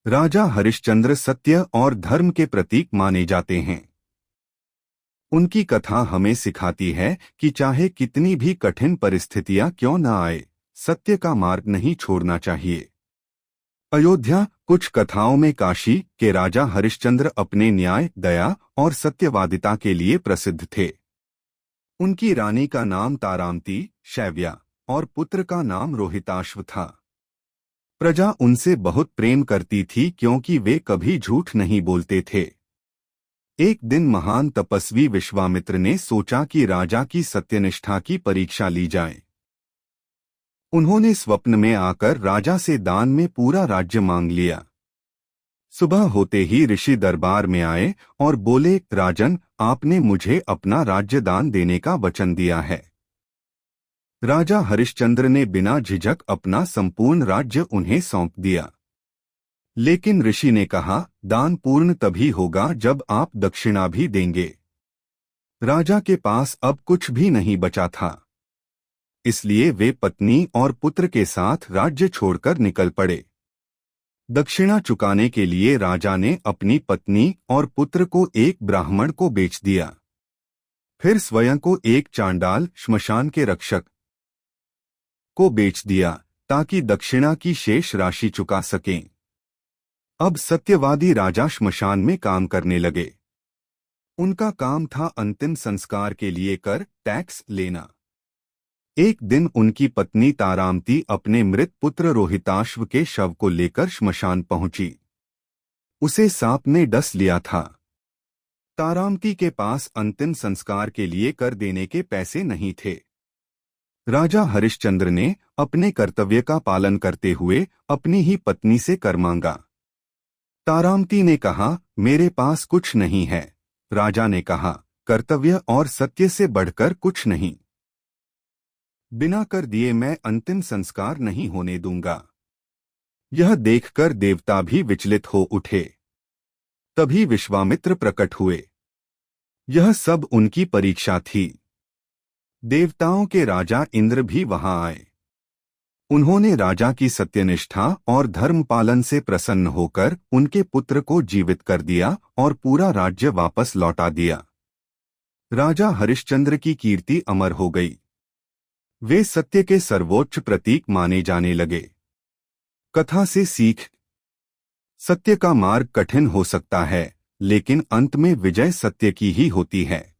राजा हरिश्चंद्र सत्य और धर्म के प्रतीक माने जाते हैं। उनकी कथा हमें सिखाती है कि चाहे कितनी भी कठिन परिस्थितियां क्यों न आए, सत्य का मार्ग नहीं छोड़ना चाहिए। अयोध्या। कुछ कथाओं में काशी के राजा हरिश्चंद्र अपने न्याय, दया और सत्यवादिता के लिए प्रसिद्ध थे। उनकी रानी का नाम तारामती, शैव्या और पुत्र का नाम रोहिताश्व था। प्रजा उनसे बहुत प्रेम करती थी क्योंकि वे कभी झूठ नहीं बोलते थे। एक दिन महान तपस्वी विश्वामित्र ने सोचा कि राजा की सत्यनिष्ठा की परीक्षा ली जाए। उन्होंने स्वप्न में आकर राजा से दान में पूरा राज्य मांग लिया। सुबह होते ही ऋषि दरबार में आए और बोले, राजन, आपने मुझे अपना राज्य दान देने का वचन दिया है। राजा हरिश्चंद्र ने बिना झिझक अपना संपूर्ण राज्य उन्हें सौंप दिया। लेकिन ऋषि ने कहा, दान पूर्ण तभी होगा जब आप दक्षिणा भी देंगे। राजा के पास अब कुछ भी नहीं बचा था, इसलिए वे पत्नी और पुत्र के साथ राज्य छोड़कर निकल पड़े। दक्षिणा चुकाने के लिए राजा ने अपनी पत्नी और पुत्र को एक ब्राह्मण को बेच दिया, फिर स्वयं को एक चांडाल श्मशान के रक्षक को बेच दिया ताकि दक्षिणा की शेष राशि चुका सकें। अब सत्यवादी राजा श्मशान में काम करने लगे। उनका काम था अंतिम संस्कार के लिए कर, टैक्स लेना। एक दिन उनकी पत्नी तारामती अपने मृत पुत्र रोहिताश्व के शव को लेकर श्मशान पहुंची। उसे सांप ने डस लिया था। तारामती के पास अंतिम संस्कार के लिए कर देने के पैसे नहीं थे। राजा हरिश्चंद्र ने अपने कर्तव्य का पालन करते हुए अपनी ही पत्नी से कर मांगा। तारामती ने कहा, मेरे पास कुछ नहीं है। राजा ने कहा, कर्तव्य और सत्य से बढ़कर कुछ नहीं। बिना कर दिए मैं अंतिम संस्कार नहीं होने दूंगा। यह देखकर देवता भी विचलित हो उठे। तभी विश्वामित्र प्रकट हुए। यह सब उनकी परीक्षा थी। देवताओं के राजा इंद्र भी वहां आए। उन्होंने राजा की सत्यनिष्ठा और धर्म पालन से प्रसन्न होकर उनके पुत्र को जीवित कर दिया और पूरा राज्य वापस लौटा दिया। राजा हरिश्चंद्र की कीर्ति अमर हो गई। वे सत्य के सर्वोच्च प्रतीक माने जाने लगे। कथा से सीख। सत्य का मार्ग कठिन हो सकता है, लेकिन अंत में विजय सत्य की ही होती है।